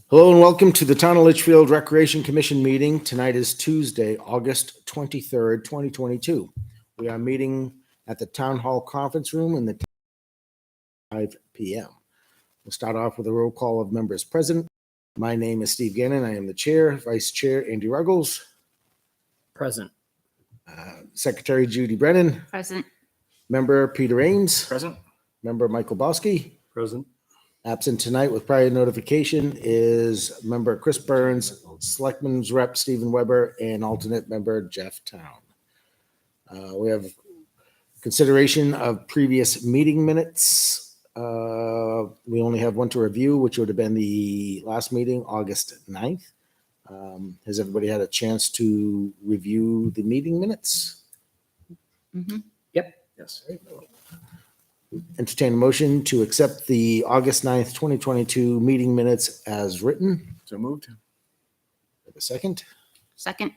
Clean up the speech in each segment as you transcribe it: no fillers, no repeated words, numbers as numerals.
Hello and welcome to the Town of Litchfield Recreation Commission meeting. Tonight is Tuesday, August 23rd, 2022. We are meeting at the Town Hall Conference Room in the 5 p.m. We'll start off with a roll call of members present. My name is Steve Gannon. I am the chair. Vice Chair Andy Ruggles. Present. Secretary Judy Brennan. Present. Member Peter Ames. Present. Member Michael Bosky. Present. Absent tonight with prior notification is member Chris Burns, Selectman's Rep Stephen Weber, and alternate member Jeff Town. We have consideration of previous meeting minutes. We only have one to review, which would have been the last meeting, August 9th. Has everybody had a chance to review the meeting minutes? Mm-hmm. Yep. Yes. Entertain a motion to accept the August 9th, 2022 meeting minutes as written. So moved. Have a second. Second.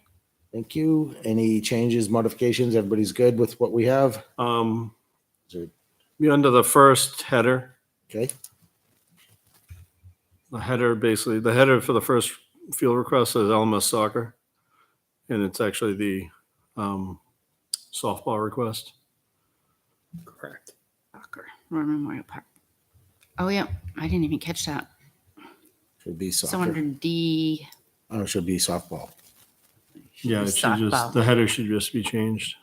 Thank you. Any changes, modifications? Everybody's good with what we have? Is there- Be under the first header. Okay. The header for the first field request is LMS soccer, and it's actually the softball request. Correct. Soccer. Memorial Park. Oh, yeah. I didn't even catch that. Should be So soccer. under D. Oh, it should be softball. Yeah, it should softball. the header should just be changed.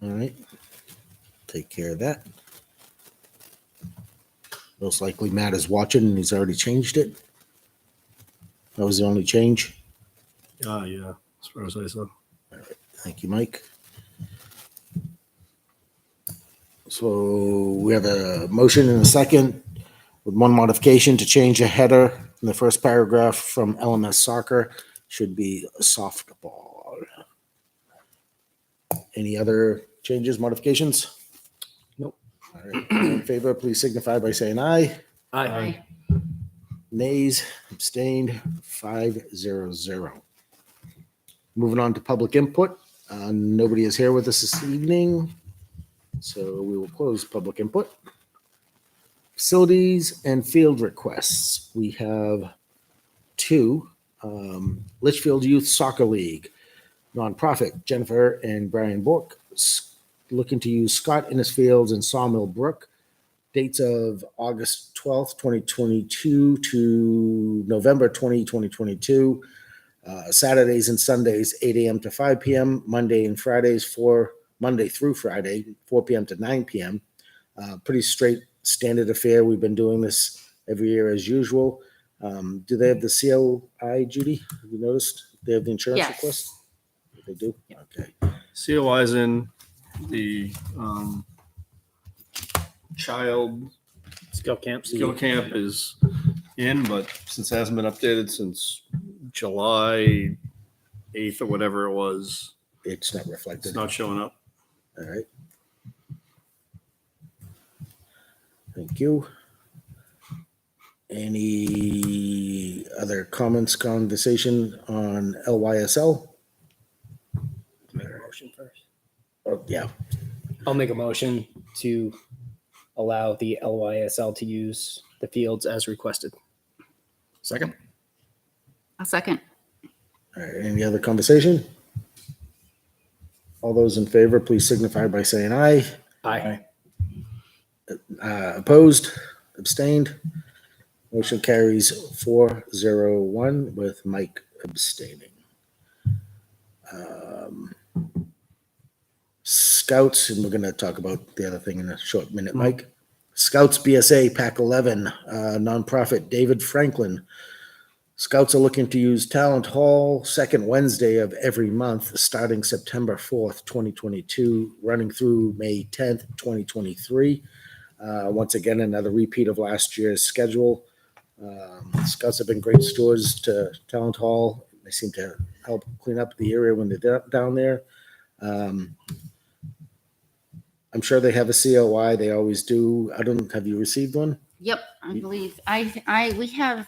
All right. Take care of that. Most likely Matt is watching and he's already changed it. That was the only change. Yeah, as far as I saw. Thank you, Mike. So we have a motion and a second with one modification to change a header in the first paragraph from LMS soccer should be softball. Any other changes, modifications? Nope. All right. All in favor, please signify by saying aye. Aye. Nays, abstained, 5-0-0. Moving on to public input. Nobody is here with us this evening, so we will close public input. Facilities and field requests. We have two. Litchfield Youth Soccer League, nonprofit, Jennifer and Brian Bork, looking to use Scott Innisfields and Sawmill Brook. Dates of August 12th, 2022 to November 2022. Saturdays and Sundays, 8 a.m. to 5 p.m. Monday and Fridays, Monday through Friday, 4 p.m. to 9 p.m. Pretty straight standard affair. We've been doing this every year as usual. Do they have the COI, Judy? Have you noticed? They have the insurance Yes. request? They do? Yep. Okay. COI is in the child Skill camps. skill camp is in, but since it hasn't been updated since July 8th or whatever it was, It's not reflected. it's not showing up. All right. Thank you. Any other comments, conversation on LYSL? Make a motion first. Oh, yeah. I'll make a motion to allow the LYSL to use the fields as requested. Second. A second. All right. Any other conversation? All those in favor, please signify by saying aye. Aye. Opposed? Abstained? Motion carries 4-0-1 with Mike abstaining. Scouts, and we're going to talk about the other thing in a short minute, Mike. Scouts BSA Pack 11, nonprofit David Franklin. Scouts are looking to use Talent Hall second Wednesday of every month, starting September 4th, 2022, running through May 10th, 2023. Once again, another repeat of last year's schedule. Scouts have been great stewards to Talent Hall. They seem to help clean up the area when they're down there. I'm sure they have a COI. They always do. Have you received one? Yep. I believe we have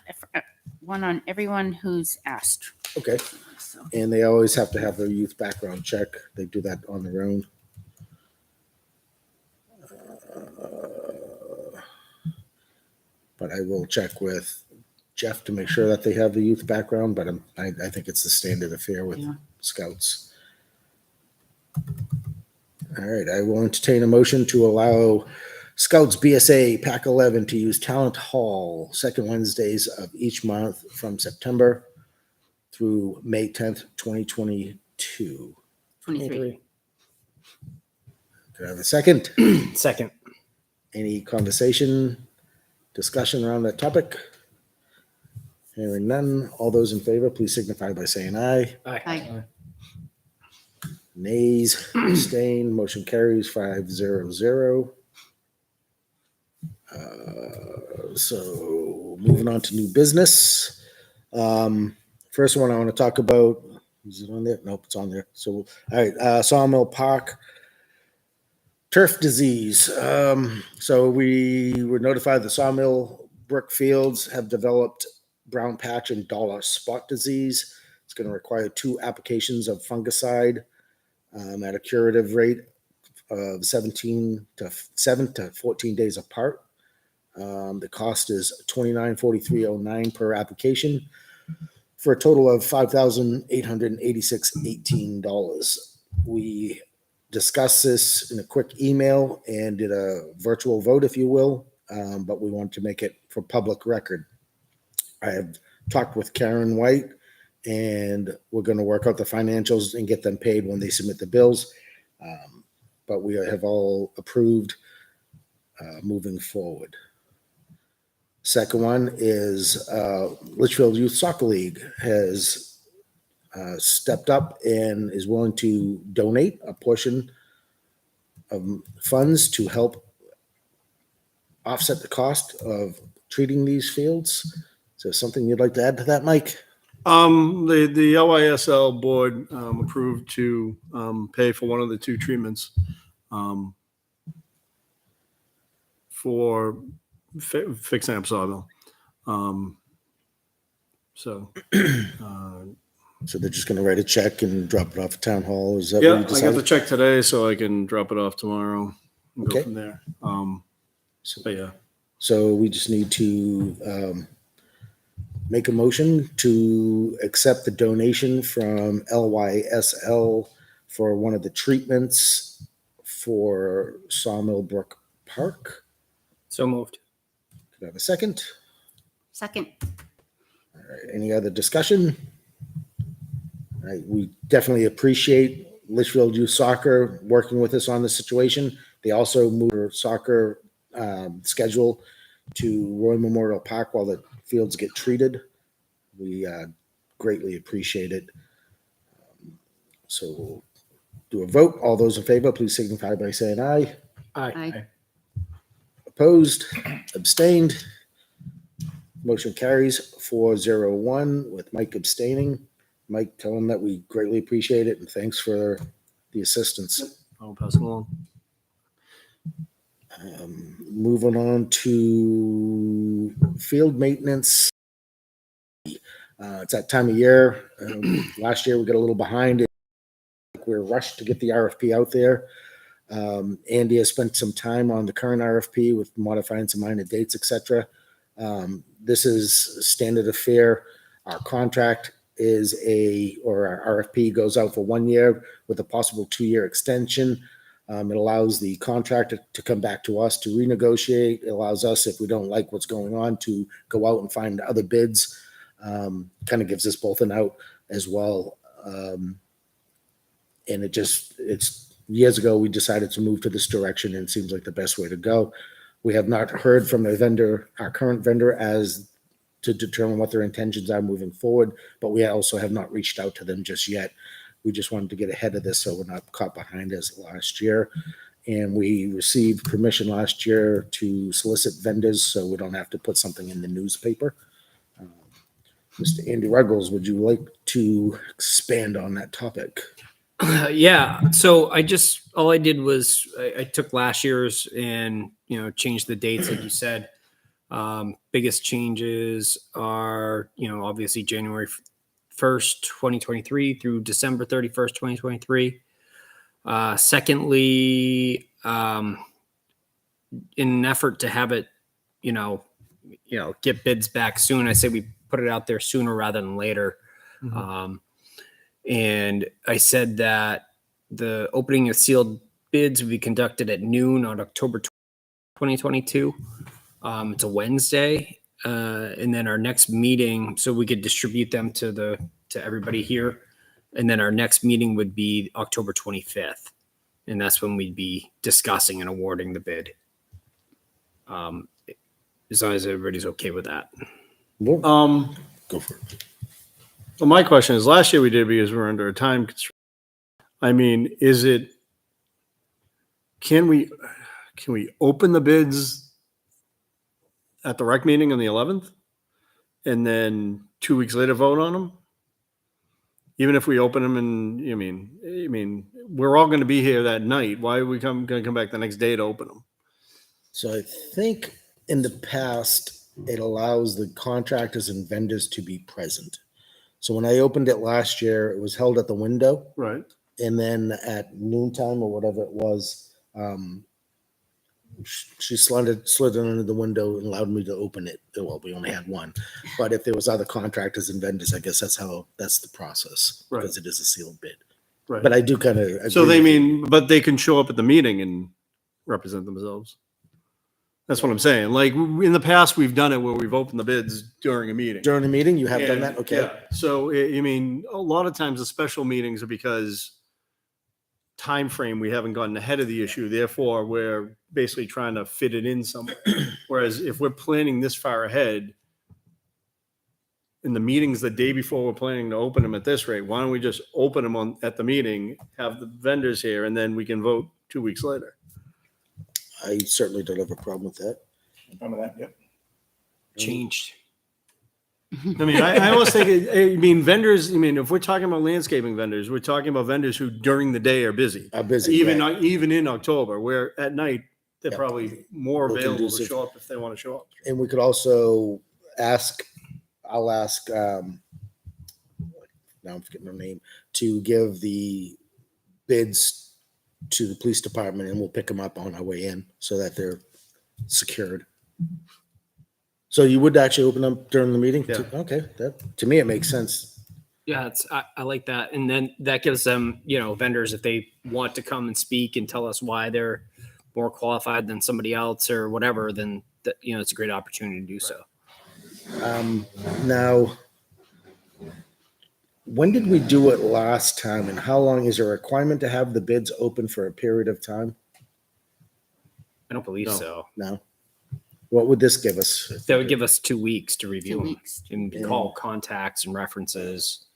one on everyone who's asked. Okay. So And they always have to have their youth background check. They do that on their own. but I will check with Jeff to make sure that they have the youth background, but I think it's the standard affair with Yeah. scouts. All right, I will entertain a motion to allow Scouts BSA Pack 11 to use Talent Hall second Wednesdays of each month from September through May 10th, 2022. 23. Could I have a second? Second. Any conversation, discussion around that topic? Hearing none. All those in favor, please signify by saying aye. Aye. Nays, abstain, motion carries 5-0-0. So moving on to new business. First one I want to talk about, is it on there? Nope, it's on there. So, all right, Sawmill Park turf disease. So we were notified the Sawmill brick fields have developed brown patch and dollar spot disease. It's going to require 2 applications of fungicide at a curative rate of 7 to 14 days apart. The cost is $29.4309 per application for a total of $5,886.18. We discussed this in a quick email and did a virtual vote, if you will, but we wanted to make it for public record. I have talked with Karen White, and we're going to work out the financials and get them paid when they submit the bills. But we have all approved moving forward. Second one is Litchfield Youth Soccer League has stepped up and is willing to donate a portion of funds to help offset the cost of treating these fields. Is there something you'd like to add to that, Mike? The LYSL board approved to pay for one of the 2 treatments for fixing up Sawmill. So they're just going to write a check and drop it off at town hall. Is that yeah, what you I got decided? the check today, so I can drop it off tomorrow and Okay. go from there. But yeah, So we just need to make a motion to accept the donation from LYSL for one of the treatments for Sawmill Brook Park. So moved. Could I have a second? Second. All right, any other discussion? All right, we definitely appreciate Litchfield Youth Soccer working with us on this situation. They also moved their soccer schedule to Roy Memorial Park while the fields get treated. We greatly appreciate it. So we'll do a vote. All those in favor, please signify by saying aye. Aye. Opposed, abstained. Motion carries 4-0-1 with Mike abstaining. Mike, tell him that we greatly appreciate it and thanks for the assistance. I'll pass it along. Moving on to field maintenance. It's that time of year. Last year we got a little behind. We were rushed to get the RFP out there. Andy has spent some time on the current RFP with modifying some minor dates, etc. This is standard affair. Our contract is our RFP goes out for 1 year with a possible 2-year extension. It allows the contractor to come back to us to renegotiate. It allows us, if we don't like what's going on, to go out and find other bids. Kind of gives us both an out as well. And it's years ago, we decided to move to this direction, and it seems like the best way to go. We have not heard from our current vendor as to determine what their intentions are moving forward, but we also have not reached out to them just yet. We just wanted to get ahead of this so we're not caught behind as last year. And we received permission last year to solicit vendors so we don't have to put something in the newspaper. Mr. Andy Ruggles, would you like to expand on that topic? Yeah. So all I did was I took last year's and, changed the dates, like you said. Biggest changes are, obviously January 1st, 2023 through December 31st, 2023. Secondly, in an effort to have it, get bids back soon. I say we put it out there sooner rather than later. Mhm. And I said that the opening of sealed bids would be conducted at noon on October 2022. It's a Wednesday. And then our next meeting, so we could distribute them to everybody here. And then our next meeting would be October 25th. And that's when we'd be discussing and awarding the bid. As long as everybody's okay with that. Go for it. Well, my question is, last year we did because we were under a time constraint. I mean, can we open the bids at the rec meeting on the 11th and then 2 weeks later vote on them? Even if we open them and, I mean, we're all going to be here that night. Why are we going to come back the next day to open them? So I think in the past, it allows the contractors and vendors to be present. So when I opened it last year, it was held at the window. Right. And then at noontime or whatever it was, she slid it under the window and allowed me to open it. Well, we only had one. But if there was other contractors and vendors, I guess that's the process. Right. Because it is a sealed bid. Right. But I do kind of So but they can show up at the meeting and represent themselves. That's what I'm saying. Like in the past, we've done it where we've opened the bids during a meeting. during the meeting, you have done And, that? Okay. Yeah. So, I mean, a lot of times the special meetings are because time frame, we haven't gotten ahead of the issue. Therefore, we're basically trying to fit it in somewhere. Whereas if we're planning this far ahead, in the meetings the day before we're planning to open them at this rate, why don't we just open them at the meeting, have the vendors here, and then we can vote 2 weeks later? I certainly don't have a problem with that. Remember that? Yep. Changed. I mean, I almost think, vendors, if we're talking about landscaping vendors, we're talking about vendors who during the day are busy. I'm busy. Even right. even in October, where at night, they're Yeah. probably more More available to conducive. show up if they want to show up. And we could also I'll ask, now I'm forgetting her name, to give the bids to the police department and we'll pick them up on our way in so that they're secured. So you would actually open up during the meeting? Yeah. Okay, that, to me, it makes sense. Yeah, I like that. And then that gives them, vendors, if they want to come and speak and tell us why they're more qualified than somebody else or whatever, then it's a great opportunity to do so. Now, when did we do it last time and how long is a requirement to have the bids open for a period of time? I don't believe No. so. No. What would this give us? That would give us 2 weeks to review 2 them weeks. and Yeah. call contacts and references.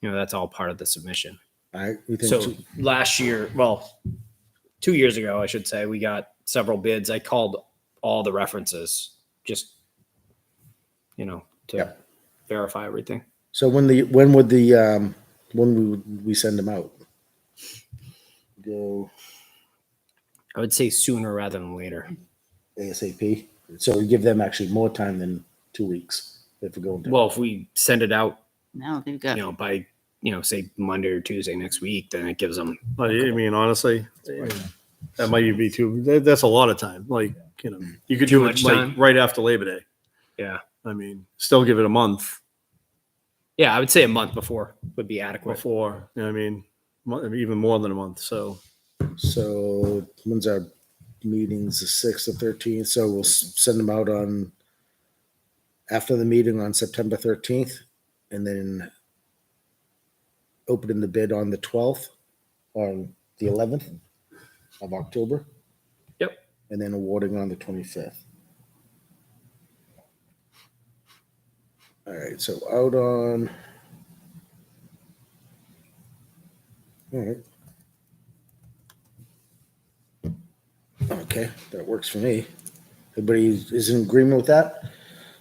That's all part of the submission. All right, we think So last year, 2 years ago, I should say, we got several bids. I called all the references just, to Yeah. verify everything. so. When would we send them out? Go I would say sooner rather than later. ASAP. So we give them actually more time than 2 weeks if we're going to. Well, if we send it out, Now they've got, by, say Monday or Tuesday next week, then it gives them. But honestly, that might even be that's a lot of time. Like, you could Too do it much like time? right after Labor Day. Yeah. Still give it a month Yeah, I would say a month before would be adequate. before, even more than a month. So, So when's our meetings? The 6th or 13th. So we'll send them out on after the meeting on September 13th, and then opening the bid on the 12th or the 11th of October. Yep. And then awarding on the 25th. All right. So out on. All right. Okay, that works for me. Everybody is in agreement with that?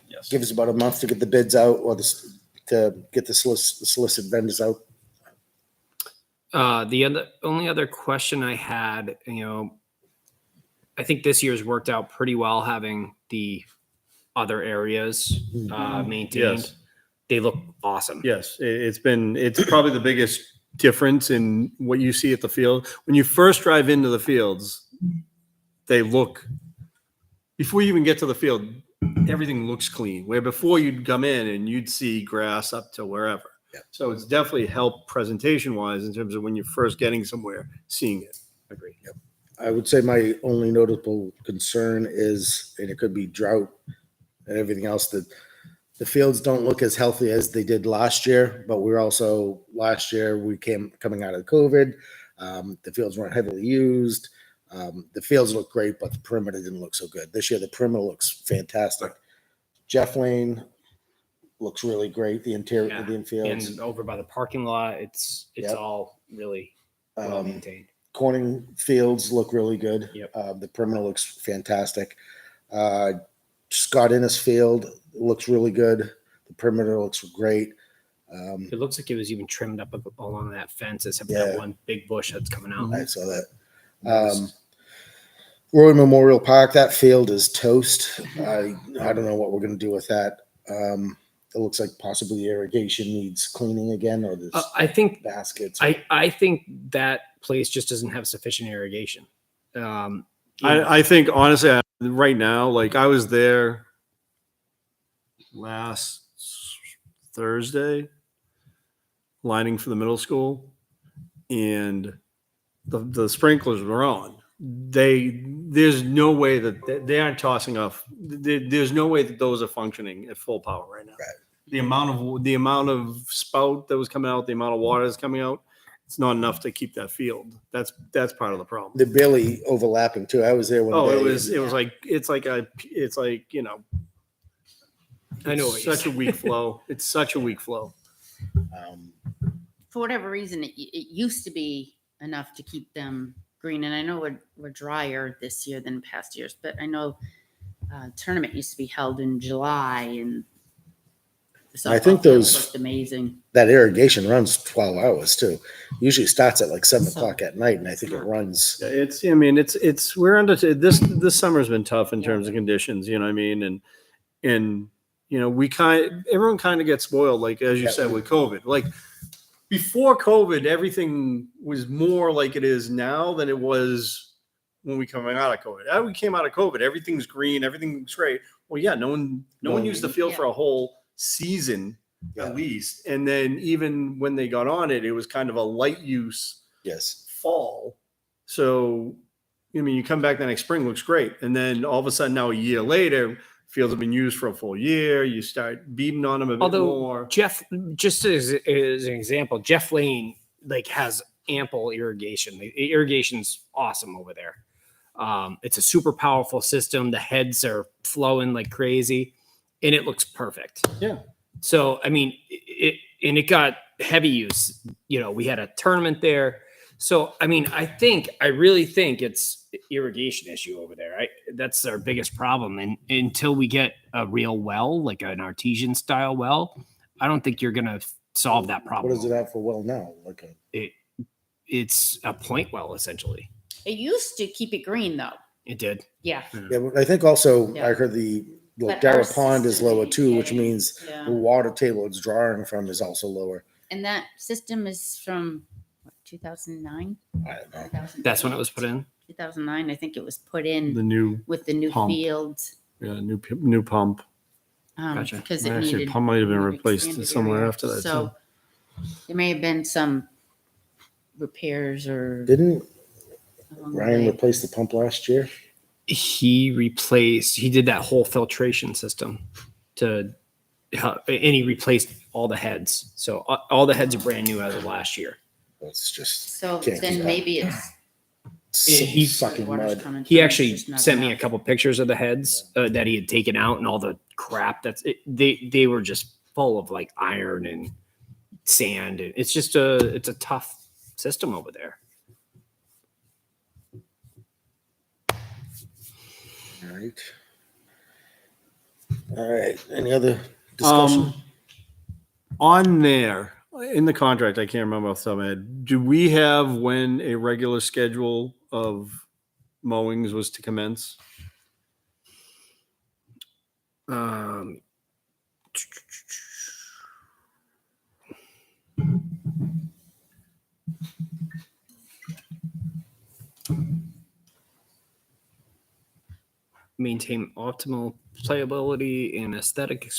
Yes. Give us about a month to get the bids out or to get the solicit vendors out. The only other question I had, I think this year's worked out pretty well having the other areas maintained. Yes. They look awesome. yes, it's probably the biggest difference in what you see at the field. When you first drive into the fields, they look, before you even get to the field, everything looks clean. Where before you'd come in and you'd see grass up to wherever. Yeah. So it's definitely helped presentation wise in terms of when you're first getting somewhere, seeing it. Agree. I would say my only notable concern is, and it could be drought and everything else, that the fields don't look as healthy as they did last year, but we're also, last year we coming out of COVID. The fields weren't heavily used. The fields look great, but the perimeter didn't look so good. This year, the perimeter looks fantastic. Jeff Lane looks really great. The interior Yeah. of the infields. And over by the parking lot, it's Yep. all really well Um, maintained. Corning fields look really good. Yep. The perimeter looks fantastic. Scott Innes Field looks really good. The perimeter looks great. It looks like it was even trimmed up along that fence, except for Yeah. that one big bush that's coming out. I saw that. Roy Memorial Park, that field is toast. I don't know what we're going to do with that. It looks like possibly irrigation needs cleaning again, or there's I think baskets. I think that place just doesn't have sufficient irrigation. You know, I think honestly, right now, like I was there last Thursday, lining for the middle school, and the sprinklers were on. There's no way that they aren't tossing off. There's no way that those are functioning at full power right now. Right. The amount of spout that was coming out, the amount of water that's coming out, it's not enough to keep that field. That's part of the problem. They're barely overlapping too. I was there one day. It was like it's like you know, I know what you're such a weak flow. It's such a weak flow. For whatever reason, it used to be enough to keep them green. And I know we're drier this year than past years, but I know tournament used to be held in July, and the I think softball field those- looked amazing. That irrigation runs 12 hours too. Usually starts at like 7 So- o'clock at night, and I think it runs. I mean, it's we're under this summer's been tough in terms of conditions. You know what I mean? And you know, everyone kind of gets spoiled, like as you Yeah. said with COVID. Like before COVID, everything was more like it is now than it was when we coming out of COVID. As we came out of COVID, everything's green, everything's great. Well, yeah, no one used the field for a whole season Yeah. at least, and then even when they got on it, it was kind of a light use Yes. fall. So, I mean, you come back the next spring, looks great, and then all of a sudden, now a year later, fields have been used for a full year. You start beating on them a bit Although more. Jeff, just as an example, Jeff Lane like has ample irrigation. The irrigation's awesome over there. It's a super powerful system. The heads are flowing like crazy, and it looks perfect. Yeah. So I mean, it got heavy use. You know, we had a tournament there. So I mean, I really think it's irrigation issue over there. That's our biggest problem. And until we get a real well, like an artesian style well, I don't think you're gonna solve that problem. What does it have for well now? Like It's a point well essentially. It used to keep it green though. It did. Yeah. yeah, but I think also Yeah. I heard the But Dara our Pond is system lower is too, which getting- means the Yeah. water table it's drawing from is also lower. And that system is from what, 2009? I don't know. 2008? That's when it was put in. 2009. I think it was put in The new, with the new pump. fields. new pump. Gotcha. Because it Actually, needed pump might have been an replaced expanded somewhere area. after that, So there may have been some repairs or Didn't along the Ryan way. replace the pump last year? He did that whole filtration system and he replaced all the heads. So all the heads are brand new as of last year. That's just So Can't do then that. maybe it's He- sucking water's mud. coming He from, actually it's just not sent me a enough. couple pictures of the heads that he had taken out and all the crap they were just full of like iron and sand. And it's just it's a tough system over there. All right. All right. Any other discussion? On there in the contract, I can't remember off the top of my head. Do we have when a regular schedule of mowings was to commence? Um, maintain optimal playability and aesthetic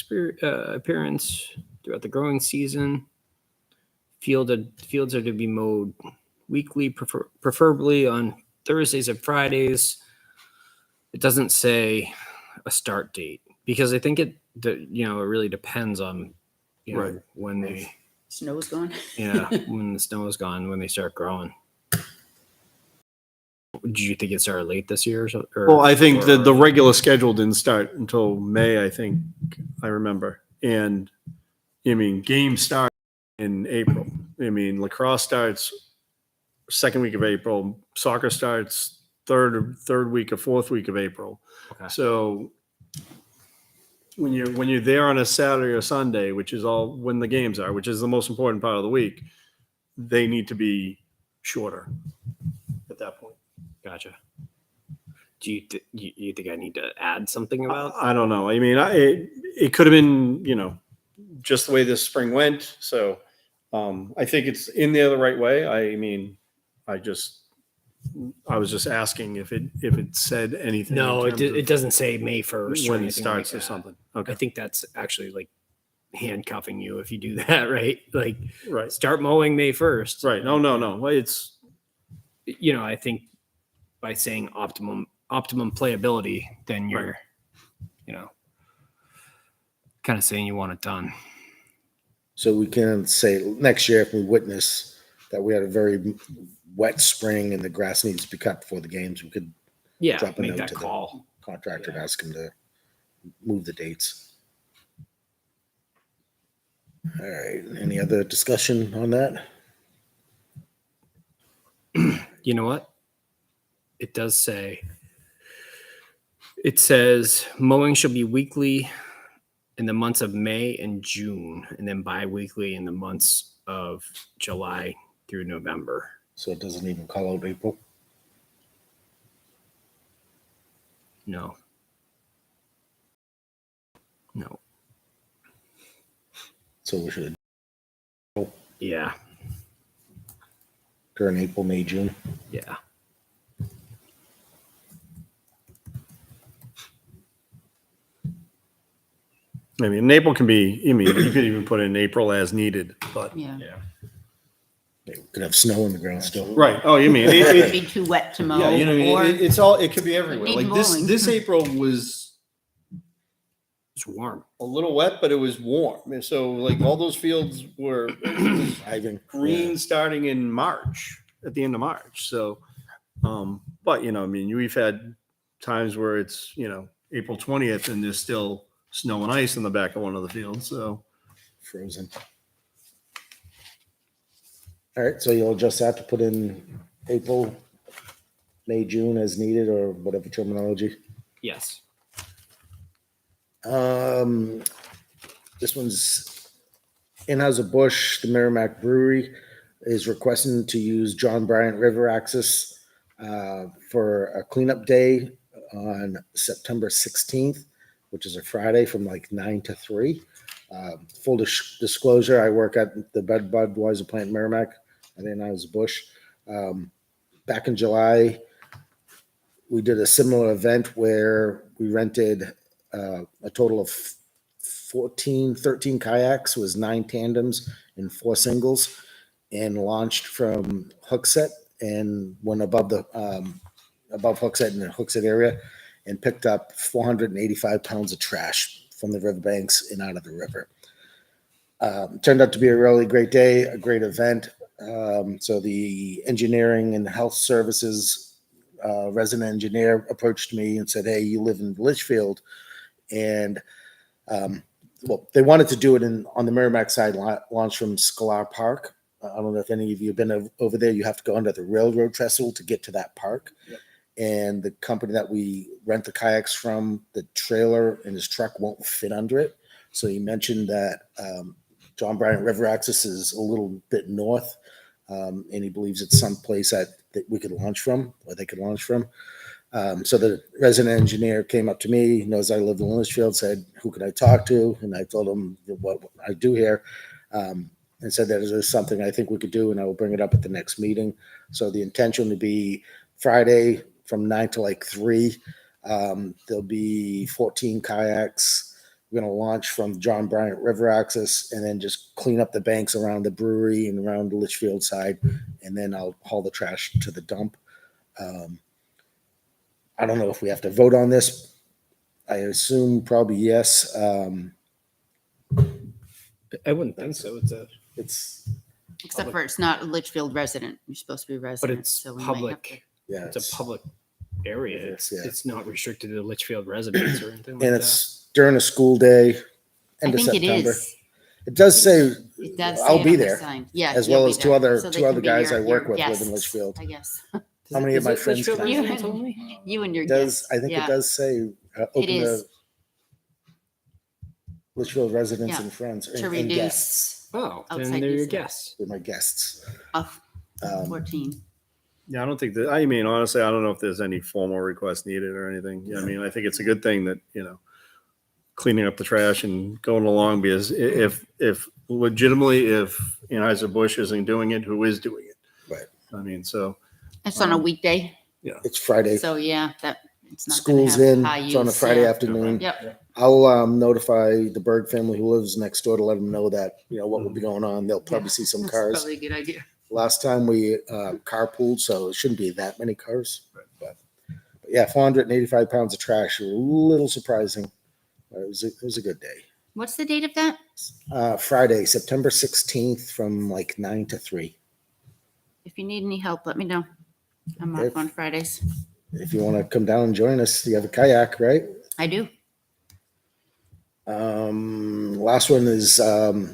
appearance throughout the growing season. Fields are to be mowed weekly, preferably on Thursdays and Fridays. It doesn't say a start date because I think it really depends on Right. when they Snow's gone. when the snow is gone, when they start growing. Did you think it started late this year? Well, I think the regular schedule didn't start until May, I think, I remember. And I mean, games start in April. I mean, lacrosse starts second week of April. Soccer starts third week or fourth week of April. Okay. So when you're there on a Saturday or Sunday, which is all when the games are, which is the most important part of the week, they need to be shorter at that point. Gotcha. Do you think I need to add something about? I don't know. I mean, it could have been, just the way this spring went. So I think it's in there the right way. I mean, I was just asking if it said anything. No, in terms it of doesn't say May 1st when it starts or something. Okay. I think that's actually like handcuffing you if you do that, right? Like Right. start mowing May 1st. Right. No. Well, it's I think by saying optimum playability, then you're, kind of saying you want it done. So we can say next year if we witness that we had a very wet spring and the grass needs to be cut before the games, we could Yeah, drop a make note that to call. the contractor and Yeah. ask him to move the dates. All right. Any other discussion on that? You know what? It does say. It says mowing shall be weekly in the months of May and June, and then bi-weekly in the months of July through November. So it doesn't even call out April. No. So we should Yeah. during April, May, June. Yeah. I mean, April can be. I mean, you could even put in April as needed, but Yeah. We could have snow on the ground still. right. Oh, you mean It'd be too wet to mow. Yeah, you know, or it's all. It could be everywhere. need Like this. mowing. This April was It's warm. a little wet, but it was warm. And so, like all those fields were Ivan. green starting in March, at the end of March. So, but I mean, we've had times where it's April 20th and there's still snow and ice in the back of one of the fields. So, Frozen. All right, so you'll adjust that to put in April, May, June as needed, or whatever terminology. Yes. This one's Anheuser-Busch, the Merrimack Brewery is requesting to use John Bryant River access for a cleanup day on September 16th, which is a Friday from like 9 to 3. Full disclosure, I work at the Budweiser plant in Merrimack at Anheuser-Busch. Back in July, we did a similar event where we rented a total of 13 kayaks, was 9 tandems and 4 singles, and launched from Hooksett and went above Hooksett in the Hooksett area and picked up 485 pounds of trash from the riverbanks and out of the river. Turned out to be a really great day, a great event. So the engineering and health services resident engineer approached me and said, "Hey, you live in Litchfield," and they wanted to do it on the Merrimack side, launch from Scholar Park. I don't know if any of you have been over there. You have to go under the railroad trestle to get to that park. Yep. And the company that we rent the kayaks from, the trailer and his truck won't fit under it. So he mentioned that John Bryant River access is a little bit north, and he believes it's someplace that we could launch from, or they could launch from. So the resident engineer came up to me, knows I live in Litchfield, said, "Who could I talk to?" And I told him what I do here, and said that is something I think we could do, and I will bring it up at the next meeting. So the intention would be Friday from 9 to like 3. There'll be 14 kayaks. We're going to launch from John Bryant River access and then just clean up the banks around the brewery and around the Litchfield side. And then I'll haul the trash to the dump. I don't know if we have to vote on this. I assume probably yes. I wouldn't think so. It's Except for it's not a Litchfield resident. You're supposed to be resident. it's so we might have public. to- yeah, It's a public area. It's- yeah. It's not restricted to Litchfield residents or anything like and that. it's during a school day, I end of think it September. is. It does say It does. say I'll it be on the there, sign. Yeah, as you'll well be as there. two other So they two can other be guys your- I work your with live in guests, Litchfield. I guess. How many of Is my it friends Litchfield come? You- residents only? You and your Does guests. I think yeah. it does say open is. to Litchfield residents Yeah. and friends To and reduce guests. Oh, then Outside they're your usage. guests. They're my guests. off Um, 14. Yeah, I don't think that, I mean, honestly, I don't know if there's any formal request needed or anything. Yeah, I mean, I think it's a good thing that, cleaning up the trash and going along, because if legitimately, if Anheuser-Busch isn't doing it, who is doing it? Right. I mean, so, It's on a weekday. It's Friday. So yeah, it's not gonna School's have in. high It's on a use, Friday yeah. afternoon. Yep. I'll notify the Berg family who lives next door to let them know that what will be going on. They'll probably see some That's cars. probably a good idea. Last time we carpooled, so it shouldn't be that many cars. But yeah, 485 pounds of trash. A little surprising. It was a good day. What's the date of that? Friday, September 16th, from like 9 to 3. If you need any help, let me know. I'm Okay. off on Fridays. If you want to come down and join us, you have a kayak, right? I do. Last one is Do I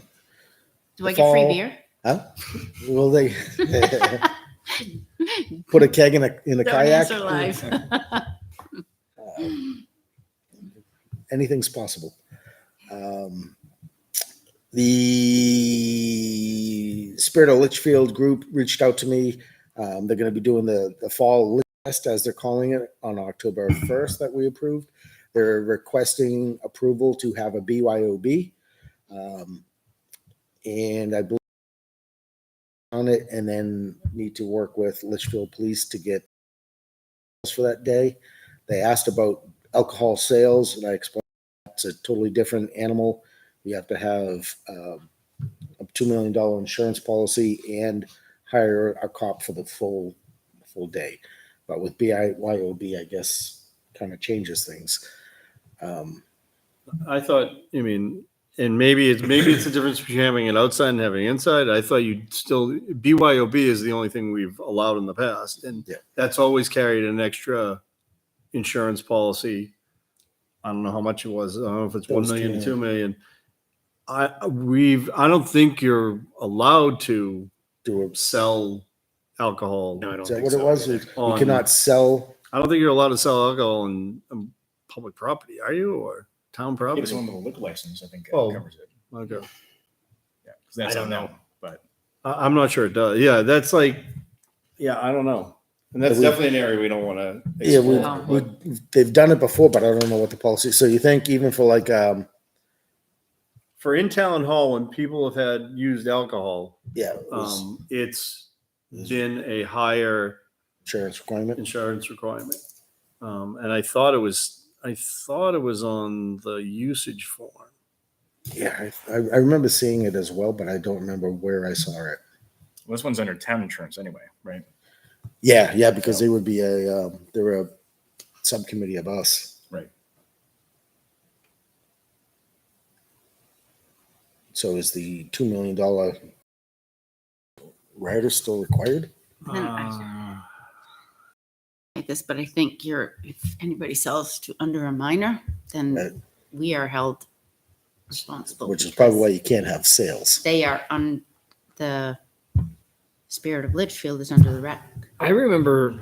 The get free fall. beer? huh? Will they put a keg in a Don't kayak? answer live. Anything's possible. The Spirit of Litchfield group reached out to me. They're going to be doing the fall Lich Fest, as they're calling it, on October 1st that we approved. They're requesting approval to have a BYOB. And I believe on it, and then need to work with Litchfield Police to get for that day. They asked about alcohol sales, and I explained it's a totally different animal. You have to have a $2 million insurance policy and hire a cop for the full day. But with BYOB, I guess, kind of changes things. I thought, and maybe it's a difference between having it outside and having it inside. I thought you'd still, BYOB is the only thing we've allowed in the past. And Yeah. that's always carried an extra insurance policy. I don't know how much it was. I don't know if it's That 1 was million to 2 2 million. I don't think you're allowed to Do a, sell alcohol. No, I don't is that think what so. it was? either. You on- cannot sell. I don't think you're allowed to sell alcohol on public property, are you? Or town If property? it's on the liquor license, I think Oh. covers it. Okay. Yeah, 'cause that's I don't on know. them, but I'm not sure it does. Yeah, that's like, I don't know. And that's Yeah, we- definitely an area we don't want to. Yeah, No. they've done it before, but I don't know what the policy. So you think even for like For in town hall, when people have had used alcohol, it was it's been a higher insurance requirement. insurance requirement. And I thought it was on the usage form. Yeah, I remember seeing it as well, but I don't remember where I saw it. this one's under town insurance anyway, right? Yeah, because they would be they're a subcommittee of us. Right. So is the $2 million rider still required? Like this, but I think if anybody sells to under a minor, then Right. we are held responsible. Which is probably why because you can't have sales. they are on the Spirit of Litchfield is under the rec. I remember,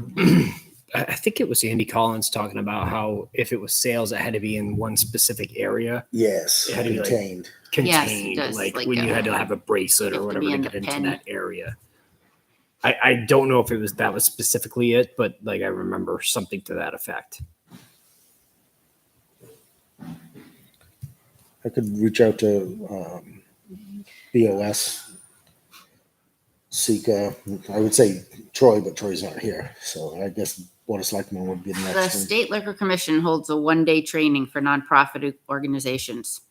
I think it was Andy Collins talking about how if it was sales, it had to be in one specific area, Yes, It had to be like- contained. Yes, it contained, does, like like when you a- had to have a bracelet you or have to whatever be to in get the into pen. that area. I don't know if that was specifically it, but like I remember something to that effect. I could reach out to BOS, Sika. I would say Troy, but Troy's not here. So I guess Board of Selectmen would be the The next one. State Liquor Commission holds a one-day training for nonprofit organizations.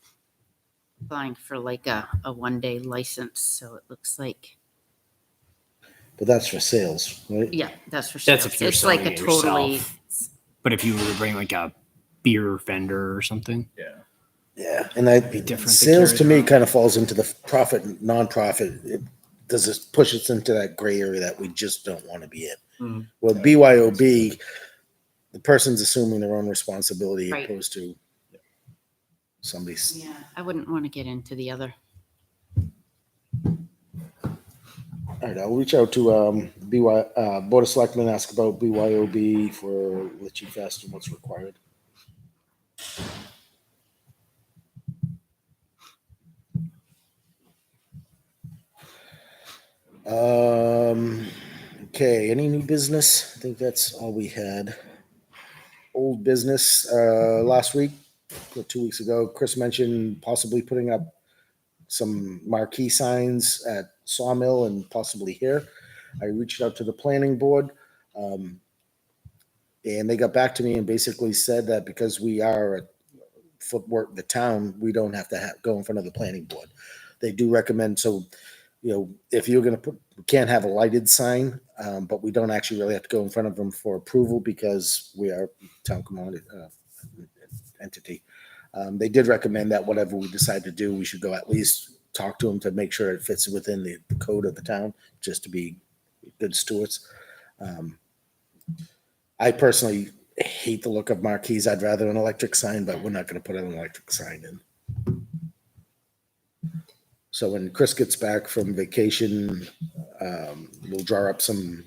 Applying for like a one-day license, so it looks like, But that's for sales, right? yeah, that's for sure. That's if you're It's like selling a it totally, yourself. But if you were to bring like a beer vendor or something, Yeah. Yeah, and I, different to sales carry to me around. kind of falls into the profit, nonprofit. It does this push us into that gray area that we just don't want to be in. Mhm. Well, BYOB, the person's assuming their own responsibility Right. opposed to somebody's. yeah, I wouldn't want to get into the other. All right, I'll reach out to Board of Selectmen, ask about BYOB for Litchi Fest and what's required. Okay, any new business? I think that's all we had. Old business, last week, or 2 weeks ago, Chris mentioned possibly putting up some marquee signs at Sawmill and possibly here. I reached out to the planning board, and they got back to me and basically said that because we are a footwork, the town, we don't have to go in front of the planning board. They do recommend, so, if you're going to put, we can't have a lighted sign, but we don't actually really have to go in front of them for approval because we are town commanded entity. They did recommend that whatever we decide to do, we should go at least talk to them to make sure it fits within the code of the town, just to be good stewards. I personally hate the look of marquees. I'd rather an electric sign, but we're not going to put an electric sign in. So when Chris gets back from vacation, we'll draw up some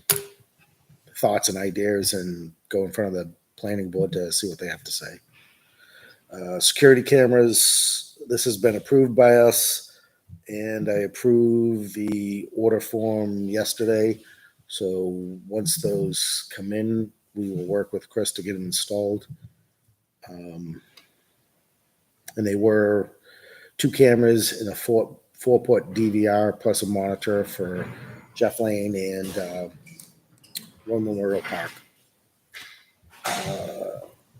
thoughts and ideas and go in front of the planning board to see what they have to say. Security cameras, this has been approved by us, and I approved the order form yesterday. So once those come in, we will work with Chris to get them installed. And they were 2 cameras and a 4-port DVR plus a monitor for Jeff Lane and Roman Memorial Park.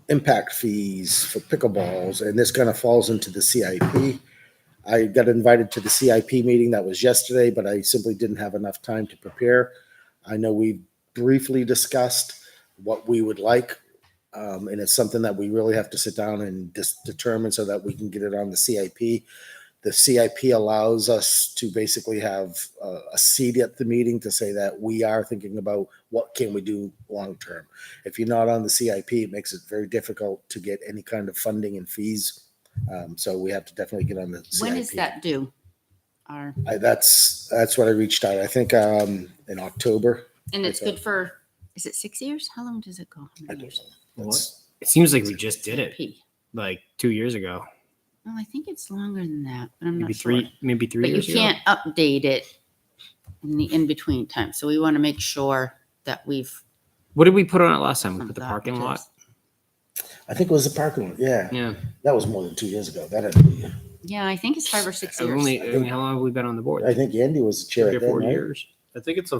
Impact fees for pickleballs, and this kind of falls into the CIP. I got invited to the CIP meeting that was yesterday, but I simply didn't have enough time to prepare. I know we briefly discussed what we would like, and it's something that we really have to sit down and determine so that we can get it on the CIP. The CIP allows us to basically have a seat at the meeting to say that we are thinking about what can we do long term. If you're not on the CIP, it makes it very difficult to get any kind of funding and fees. So we have to definitely get on the CIP. When is that due? Our, That's what I reached out. I think in October. and it's Okay. good for, is it 6 years? How long does it go? How I many don't years? know. That's- it seems like we just did it P. like 2 years ago, Well, I think it's longer than that, but I'm maybe not sure. maybe 3 But you years ago. can't update it in the in-between time. So we want to make sure that we've. What did we put on it last time? We some put the thought parking into lot. this. I think it was the parking lot. Yeah, Yeah. that was more than 2 years ago. That had to be. Yeah, I think it's 5 or 6 years. I mean, how long have we been on the board? I think Andy was the chair 3 at or that 4 night. years. I think it's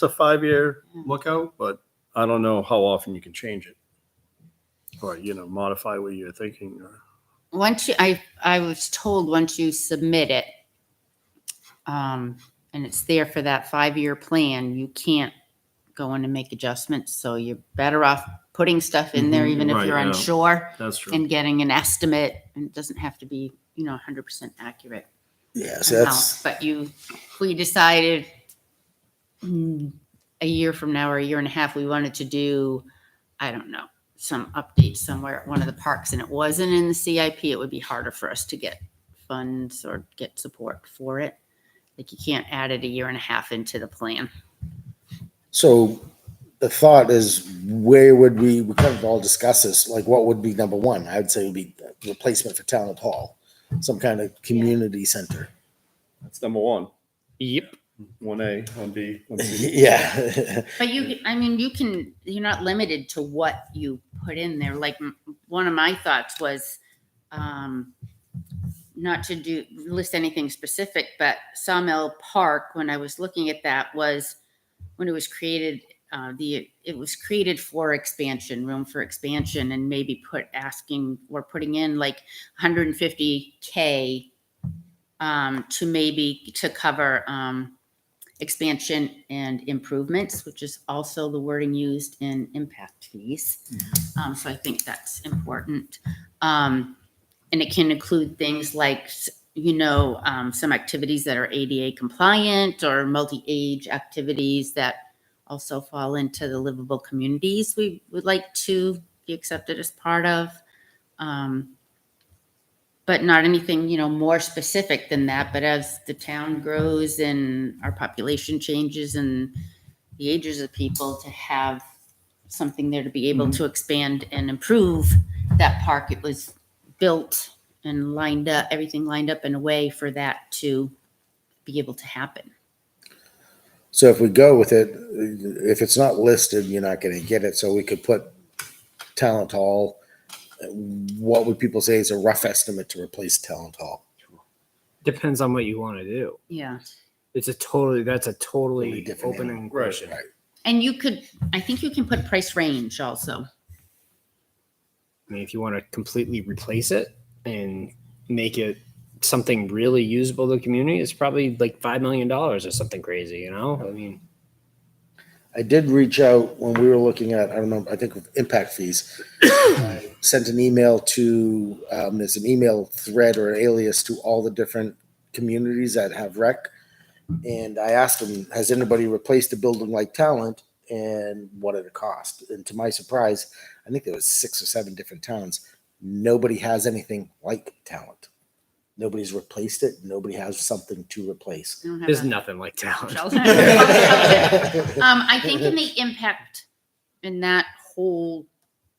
a 5-year Yeah. lookout, but I don't know how often you can change it. Or, modify what you're thinking. Or, Once you, I was told once you submit it, and it's there for that 5-year plan, you can't go in and make adjustments. So you're better off putting stuff in there, Mhm, even if right, you're yeah. unsure, that's true. and getting an estimate. And it doesn't have to be, 100% accurate. Yeah, so amount. that's But if we decided a year from now or a year and a half, we wanted to do, I don't know, some update somewhere at one of the parks and it wasn't in the CIP, it would be harder for us to get funds or get support for it. Like you can't add it a year and a half into the plan. so. The thought is, where would we kind of all discuss this? Like, what would be number one? I would say it would be replacement for town hall, some kind of community center. That's number one. Yep. 1A, 1B, 1C. Yeah, But you're not limited to what you put in there. Like one of my thoughts was not to list anything specific, but Sawmill Park, when I was looking at that, was when it was created, it was created for expansion, room for expansion, and maybe putting in like 150K to cover expansion and improvements, which is also the wording used in impact fees. So I think that's important. And it can include things like, some activities that are ADA compliant or multi-age activities that also fall into the livable communities we would like to be accepted as part of. But not anything, more specific than that. But as the town grows and our population changes and the ages of people, to have something there to be able to expand and improve that park. It was built and everything lined up in a way for that to be able to happen. So if we go with it, if it's not listed, you're not going to get it. So we could put Talent Hall. What would people say is a rough estimate to replace Talent Hall? Depends on what you want to do. Yeah. That's a totally Totally different open animal. question. Right. And I think you can put price range also. I mean, if you want to completely replace it and make it something really usable to the community, it's probably like $5 million or something crazy, I mean, I did reach out when we were looking at, I don't know, I think of impact fees. I sent an email to, there's an email thread or alias to all the different communities that have rec. And I asked them, has anybody replaced a building like Talent, and what did it cost? And to my surprise, I think there was 6 or 7 different towns. Nobody has anything like Talent. Nobody's replaced it. Nobody has something to replace. there's nothing like Talent. I think in the impact, in that whole,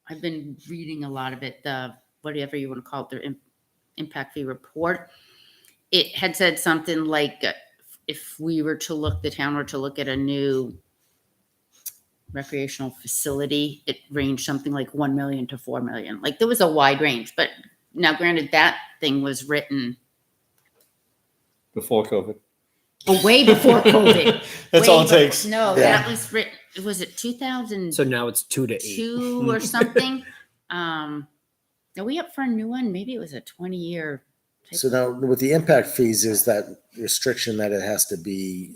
I've been reading a lot of it, the whatever you want to call it, their impact fee report. It had said something like, if the town were to look at a new recreational facility, it ranged something like 1 million to 4 million. Like there was a wide range, but now granted that thing was written Before COVID. way before COVID. That's Way all it before- takes. No, Yeah. that was written, was it 2002 So now it's 2 to 8. or something? Are we up for a new one? Maybe it was a 20-year. So now with the impact fees is that restriction that it has to be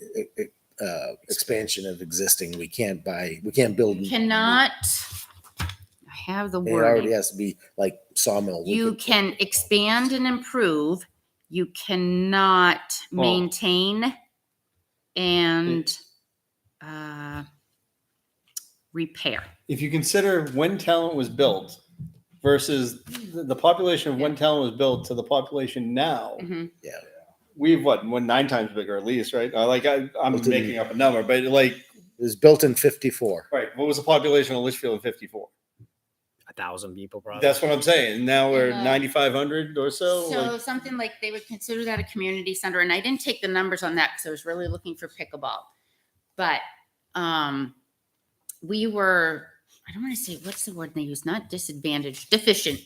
expansion of existing. We can't build. Cannot, I have the It already wording. has to be like Sawmill. We You could- can expand and improve. You cannot maintain and repair. If you consider when Talent was built versus the population of when Talent was built to the population now, Mhm. we've what 9 times bigger at least, right? I'm Built in- making up a number, but like, It was built in 54. right? What was the population of Litchfield in '54? 1,000 people probably. That's what I'm saying. Now we're Yeah. 9,500 or so. So like- something like they would consider that a community center, and I didn't take the numbers on that because I was really looking for pickleball. But we were, I don't want to say, what's the word they use? Not disadvantaged, deficient.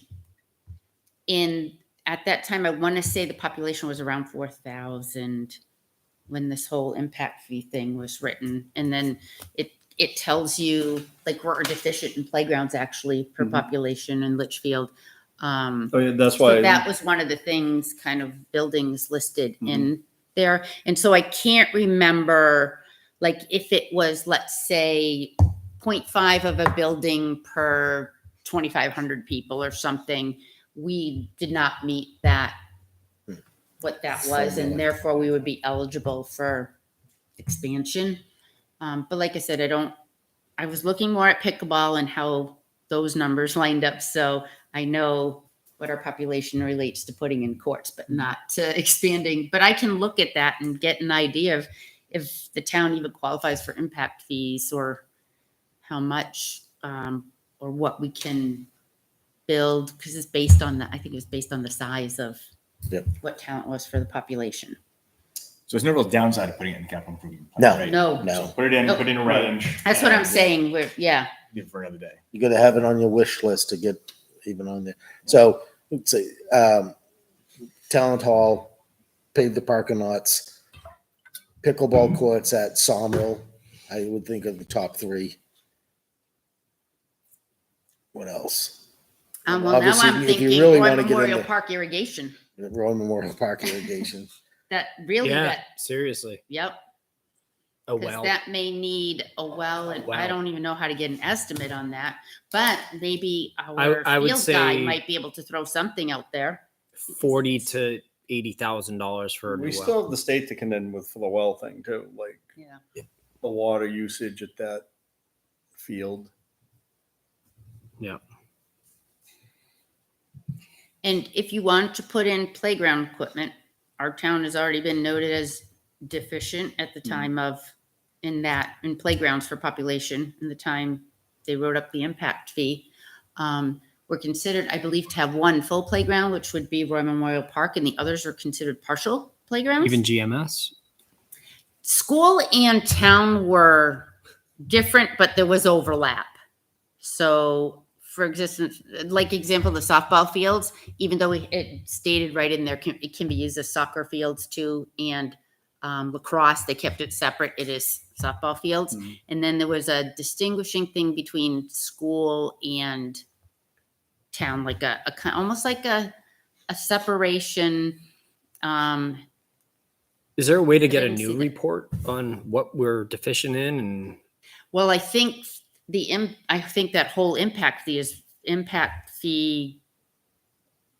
At that time, I want to say the population was around 4,000 when this whole impact fee thing was written. And then it tells you like we're deficient in playgrounds actually per population in Litchfield. Oh yeah, that's So why. that was one of the things, kind of buildings listed in there. And so I can't remember, like if it was, let's say 0.5 of a building per 2,500 people or something, we did not meet that, what that was. And therefore we would be eligible for expansion. But like I said, I was looking more at pickleball and how those numbers lined up. So I know what our population relates to putting in courts, but not to expanding. But I can look at that and get an idea of if the town even qualifies for impact fees or how much or what we can build, because it's based on I think it was based on the size of what Talent was for the population. So there's no real downside to putting it in the capital improvement plan, No. right? No, No. So put it in, No. put in a range. that's what I'm and saying. Leave Leave it for another day. You got to have it on your wish list to get even on there. So let's say Talent Hall, pave the parking lots, pickleball courts at Sawmill, I would think of the top three. What else? Well, now Obviously, I'm if you thinking really Roy wanna get Memorial into- Park irrigation. The Royal Memorial Park irrigation. That really Yeah, got, seriously. yep. Oh, Because well. that may need a well, and I well. don't even know how to get an estimate on that. But maybe our I would field guy say- might be able to throw something out there. $40,000 to $80,000 for a new We well. still have the state to contend with for the well thing too, like Yeah. the water usage at that field. Yeah. And if you want to put in playground equipment, our town has already been noted as deficient at the time of, in playgrounds for population, in the time they wrote up the impact fee. We're considered, I believe, to have one full playground, which would be Roy Memorial Park, and the others are considered partial playgrounds. Even GMS? School and town were different, but there was overlap. So, for existence, like example, the softball fields, even though it stated right in there, it can be used as soccer fields too, and lacrosse, they kept it separate. It is softball fields. Mhm. And then there was a distinguishing thing between school and town, like almost like a separation. Is there a way to get a didn't see new that. report on what we're deficient in? And Well, I think I think that whole impact fee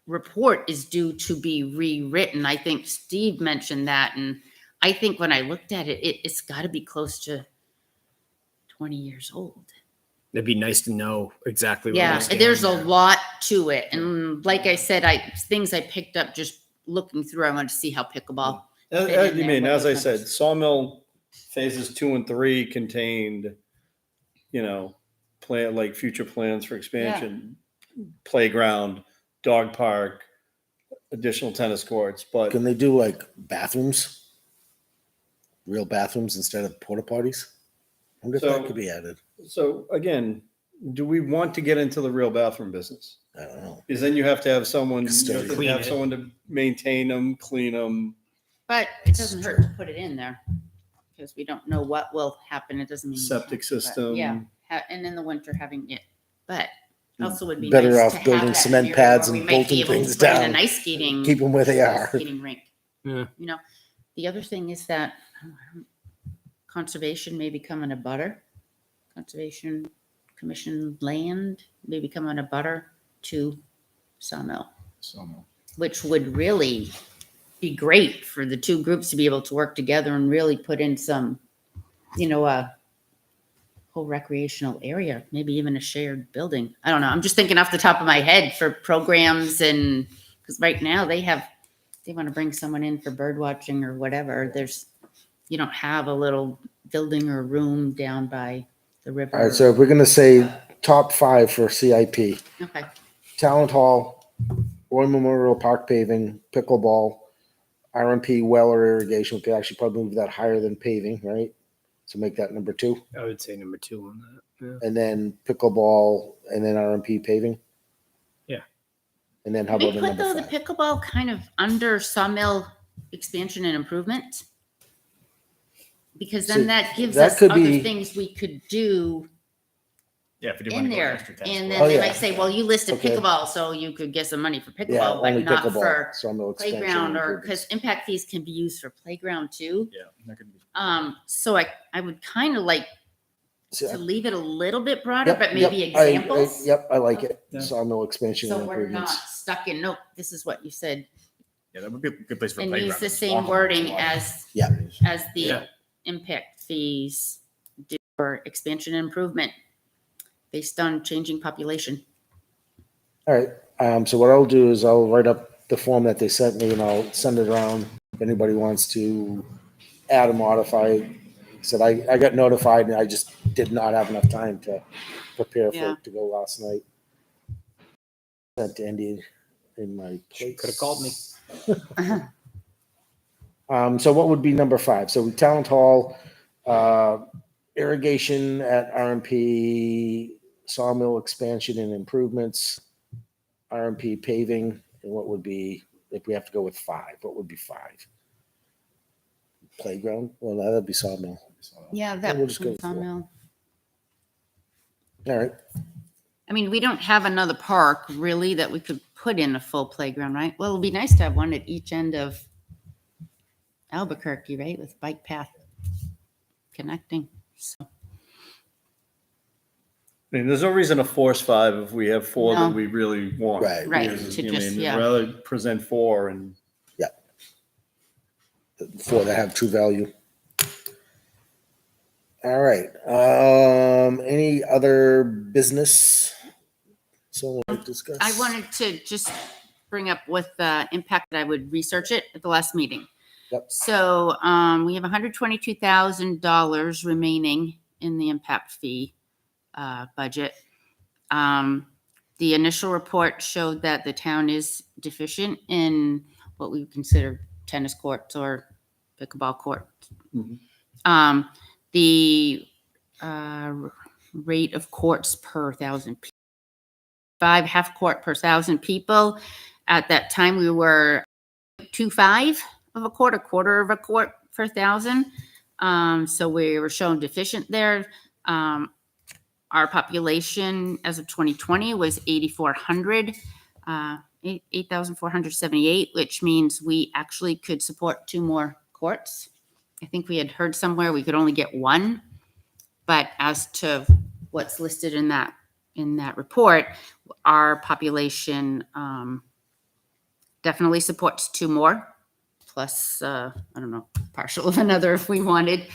report is due to be rewritten. I think Steve mentioned that, and I think when I looked at it, it's got to be close to 20 years old. it'd be nice to know exactly what Yeah, we're standing there's a there. lot to it, and like I said, things I picked up just looking through. I wanted to see how pickleball. fit in As you there, mean, what as I was said, that? Sawmill phases 2 and 3 contained, like future plans for expansion, playground, dog park, additional tennis courts, but Can they do like bathrooms? Real bathrooms instead of porta potties? I wonder if So- that could be added. so again, do we want to get into the real bathroom business? I don't know. Because then you have to have someone, Custodian. Clean it. to maintain them, clean them. But it doesn't hurt to put it in there because we don't know what will happen. It doesn't mean we Septic have to, but system. yeah, and in the winter having it, but also would be Better nice off to have building that cent area pads where we and might be bolting able to things put in down. an ice skating. Keep them where they ice are. Skating rink. Yeah. You know, the other thing is that conservation may become in a butter. Conservation Commission land may become in a butter to Sawmill, So no. which would really be great for the two groups to be able to work together and really put in some, a whole recreational area, maybe even a shared building. I don't know. I'm just thinking off the top of my head for programs, and because right now they want to bring someone in for bird watching or whatever. You don't have a little building or room down by the river. All right, so if we're gonna say top 5 for CIP, Okay. Talent Hall, Roy Memorial Park paving, pickleball, RMP well or irrigation. We could actually probably move that higher than paving, right? So make that number 2, I would say number 2 on that. Yeah. and then pickleball, and then RMP paving. Yeah. And then how We about the put though number the 5? pickleball kind of under Sawmill expansion and improvement. Because then So that gives that us could other be- things we could do Yeah, if you do in want to go there. extra tennis And court. then Oh, they yeah. might say, well, you listed Okay. pickleball, so you could get some money for Yeah, pickleball, only but not pickleball. for Sawmill expansion playground, or improvements. because impact fees can be used for playground too. Yeah, that could be. So I would kind of like See, to leave it a little bit broader, Yep, but maybe yep, examples. Yep, I like it. Yeah. Sawmill expansion So and we're not improvements. stuck in, nope, this is what you said. Yeah, that would be a good place for a And playground. use the Just same walk wording along the as Yeah. water. as the Yeah. impact fees do for expansion and improvement based on changing population. All right, so what I'll do is I'll write up the form that they sent me and I'll send it around. If anybody wants to add or modify, said I got notified and I just did not have enough time to prepare for Yeah. it to go last night. Sent to Andy in my place. Could have called me. So what would be number 5? So Talent Hall, irrigation at RMP, Sawmill expansion and improvements, RMP paving, and what would be, if we have to go with 5, what would be 5? Playground? Well, that'd be Sawmill. Yeah, that we'll was just go with four. Sawmill. All right. I mean, we don't have another park really that we could put in a full playground, right? Well, it'd be nice to have one at each end of Albuquerque, right? With bike path connecting. So, I mean, there's no reason to force 5 if we have 4 No. that we really want. Right. Right, Because, to I just, mean, yeah. rather present 4 and 4 that have true value. All right. Any other business someone would like to discuss? I wanted to just bring up with the impact that I would research it at the last meeting. Yep. So we have $122,000 remaining in the impact fee budget. The initial report showed that the town is deficient in what we would consider tennis courts or pickleball courts. Mhm. The rate of courts per 1,000 people, 5 half court per 1,000 people. At that time, we were 2.5 of a quarter of a court per 1,000. So we were shown deficient there. Our population as of 2020 was 8,400, 8,478, which means we actually could support 2 more courts. I think we had heard somewhere we could only get 1, but as to what's listed in that report, our population definitely supports 2 more, plus I don't know, partial of another if we wanted.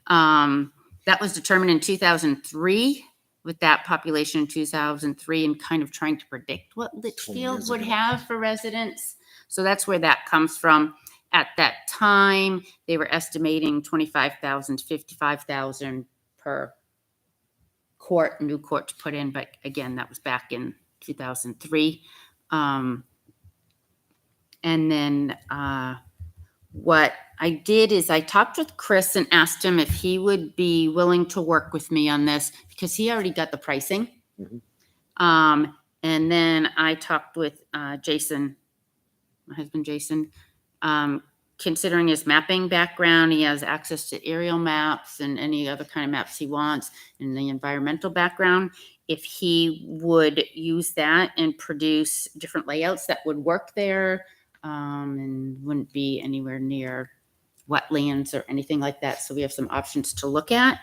That was determined in 2003 with that population in 2003 and kind of trying to predict what Litchfield years would ago. have for residents. So that's where that comes from. At that time, they were estimating 25,000 to 55,000 per court, new court to put in. But again, that was back in 2003. And then what I did is I talked with Chris and asked him if he would be willing to work with me on this because he already got the pricing. Mhm. And then I talked with Jason, my husband Jason, considering his mapping background, he has access to aerial maps and any other kind of maps he wants, and the environmental background. If he would use that and produce different layouts that would work there, and wouldn't be anywhere near wetlands or anything like that. So we have some options to look at.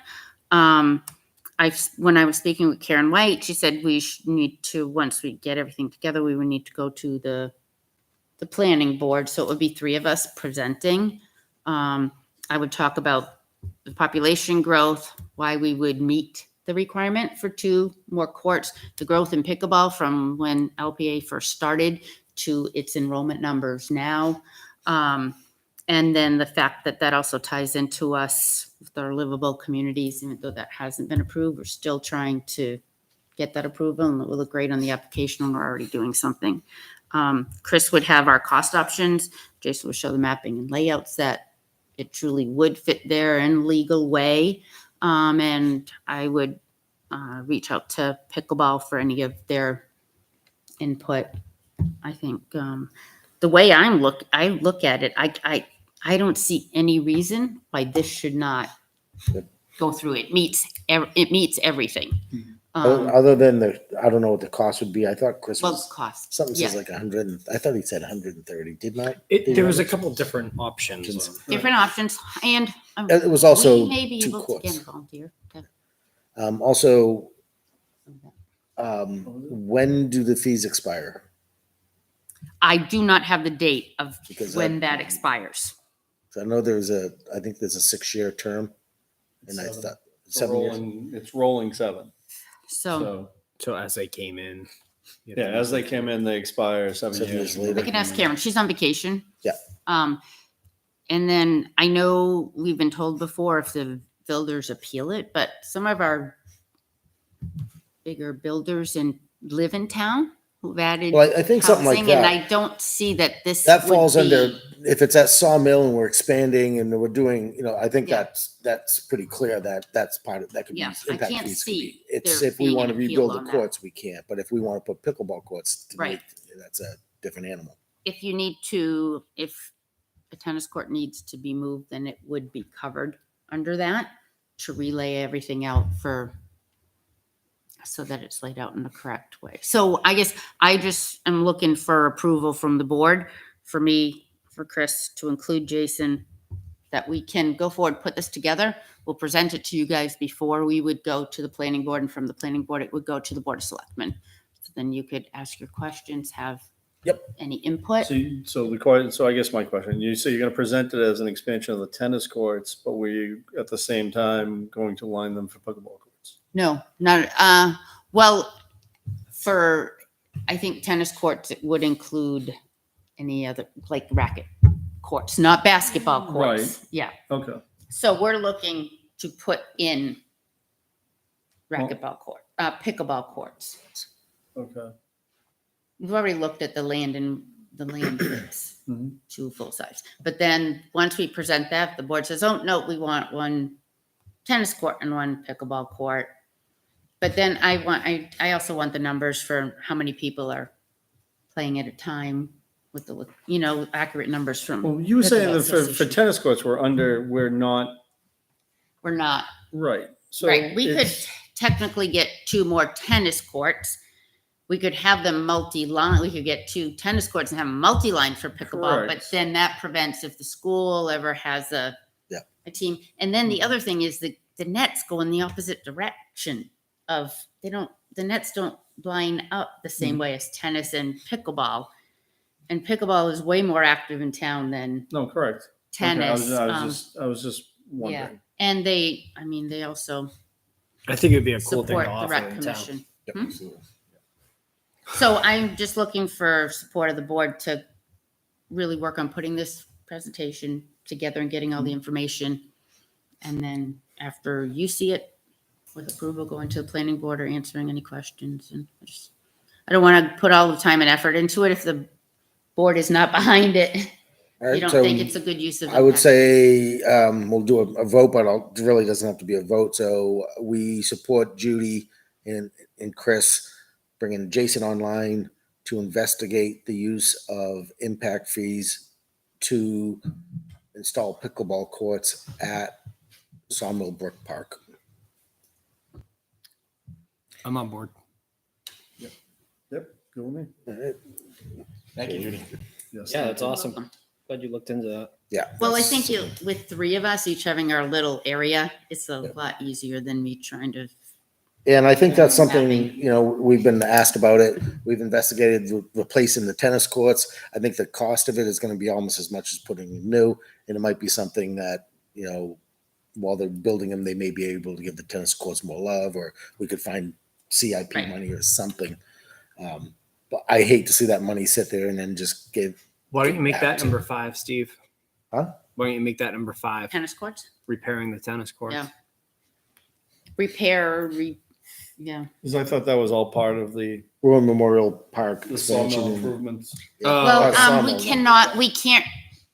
When I was speaking with Karen White, she said we need to, once we get everything together, we would need to go to the planning board. So it would be 3 of us presenting. I would talk about the population growth, why we would meet the requirement for 2 more courts, the growth in pickleball from when LPA first started to its enrollment numbers now. And then the fact that that also ties into us with our livable communities, even though that hasn't been approved, we're still trying to get that approval, and it will look great on the application when we're already doing something. Chris would have our cost options. Jason would show the mapping and layouts that it truly would fit there in legal way. And I would reach out to Pickleball for any of their input. I think the way I look at it, I don't see any reason why this should not go through. It meets everything. Other than I don't know what the cost would be. I thought Chris Well, was cost. something Yeah. says like 100. I thought he said 130. Didn't I? There was a couple different options. Different options, and It was also we may be 2 able to courts. get a volunteer. Also, when do the fees expire? I do not have the date of Because when that expires. I know I think there's a 6-year term, and I thought It's 7 years. it's rolling 7. So So as they came in. Yeah, as they came in, they expire 7 7 years years later. we can ask Karen. She's on vacation. Yeah. And then I know we've been told before if the builders appeal it, but some of our bigger builders live in town who've added Well, I think something like housing, and that. I don't see that this That would falls be- under, if it's at Sawmill and we're expanding and we're doing, I think Yeah. that's pretty clear that that's part of, that could be. Yeah, I impact can't fees could see be. It's there if we being want to an appeal rebuild the on that. courts, we can't, but if we want to put pickleball courts, Right. that's a different animal. if you need to, if a tennis court needs to be moved, then it would be covered under that to relay everything out so that it's laid out in the correct way. So I guess I just am looking for approval from the board, for me, for Chris to include Jason, that we can go forward, put this together. We'll present it to you guys before we would go to the planning board, and from the planning board, it would go to the Board of Selectmen. So then you could ask your questions, have any input. So I guess my question, you say you're going to present it as an expansion of the tennis courts, but we at the same time going to line them for pickleball courts? No, not, well, I think tennis courts, it would include any other, like racket courts, not basketball courts. Right. Yeah. Okay. So we're looking to put in pickleball courts. Okay. We've already looked at the land mix Mhm. to full size. But then once we present that, the board says, oh, no, we want one tennis court and one pickleball court. But then I also want the numbers for how many people are playing at a time with the, accurate numbers from. Well, you were saying that for Association. tennis courts, we're not We're not, right. So right. We could it's- technically get 2 more tennis courts. We could have them multi-line. We could get 2 tennis courts and have them multi-line for pickleball, but Correct. then that prevents if the school ever has a team. And then the other thing is the nets go in the opposite direction the nets don't line up the same way as tennis and pickleball. And pickleball is way more active in town than No, correct. tennis. Okay, I was just wondering. And they also I think it'd be a cool thing support to the offer rec in town. commission. Yep, Hmm? absolutely. So I'm just looking for support of the board to really work on putting this presentation together and getting all the information. And then after you see it with approval, going to the planning board or answering any questions. And I don't want to put all the time and effort into it if the board is not behind it. All You right, don't so think it's a good use of I would impact. say we'll do a vote, but it really doesn't have to be a vote. So we support Judy and Chris bringing Jason online to investigate the use of impact fees to install pickleball courts at Sawmill Brook Park. I'm on board. Yep. Go with me. All right. Thank you, Judy. Yes. Yeah, that's You're awesome. welcome. Glad you looked into that. Yeah. Well, I that's- think with 3 of us, each having our little area, it's a Yeah. lot easier than me trying to. And I think that's something, Mapping. we've been asked about it. We've investigated replacing the tennis courts. I think the cost of it is going to be almost as much as putting in new. And it might be something that, while they're building them, they may be able to give the tennis courts more love, or we could find CIP Right. money or something. But I hate to see that money sit there and then just give. Why don't you make Back that to- number 5, Steve? Huh? Why don't you make that number 5? Tennis courts? Repairing the tennis courts. Yeah. Repair, yeah. Because I thought that was all part of the Royal Memorial Park expansion. sawmill and- improvements. Oh, Well, Sawmill, we can't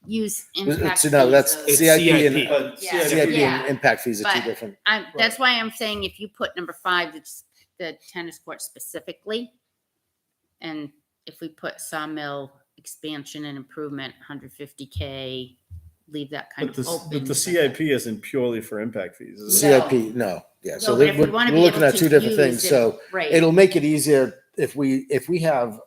use impact. That's fees of- CIP and CIP. Yeah. CIP Yeah. and impact fees are two But- different. That's why I'm saying if you put number 5, it's the tennis court specifically. And if we put Sawmill expansion and improvement, 150K, leave that kind But of the, open. but the CIP isn't purely for impact fees, is it? CIP, no, yeah. So No, but if we we're want to we're be looking able at to two different use things. it- So right. it'll make it easier if we have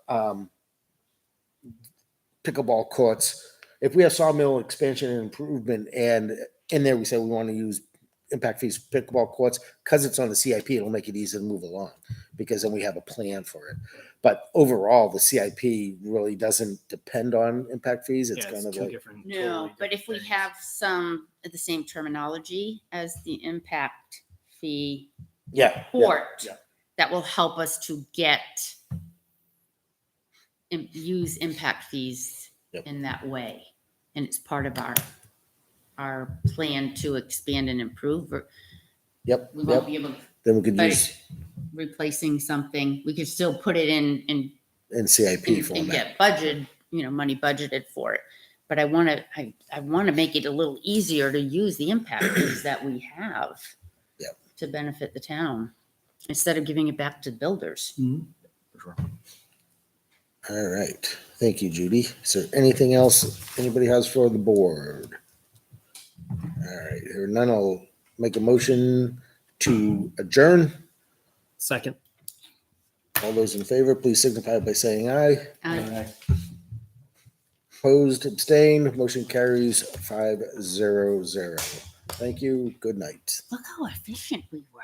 pickleball courts. If we have Sawmill expansion and improvement, and in there we say we want to use impact fees for pickleball courts, because it's on the CIP, it'll make it easier to move along, because then we have a plan for it. But overall, the CIP really doesn't depend on impact fees. It's Yeah, kind of two like, different. No, totally but if we different have some of the same terminology as the impact fee yeah. court, yeah. that will help us to use impact fees Yep. in that way. And it's part of our plan to expand and improve. Yep. We won't Yep. be able, Then we could but use replacing something, we could still put it in in CIP and format. get budget, money budgeted for it. But I want to make it a little easier to use the impact fees that we have Yep. to benefit the town instead of giving it back to builders. All All right. Thank you, Judy. Is there anything else anybody has for the board? All right. Here none. I'll make a motion to adjourn. Second. All those in favor, please signify by saying aye. Uh, Opposed, abstained, motion carries 5-0-0. Thank you. Good night. Look how efficient we were.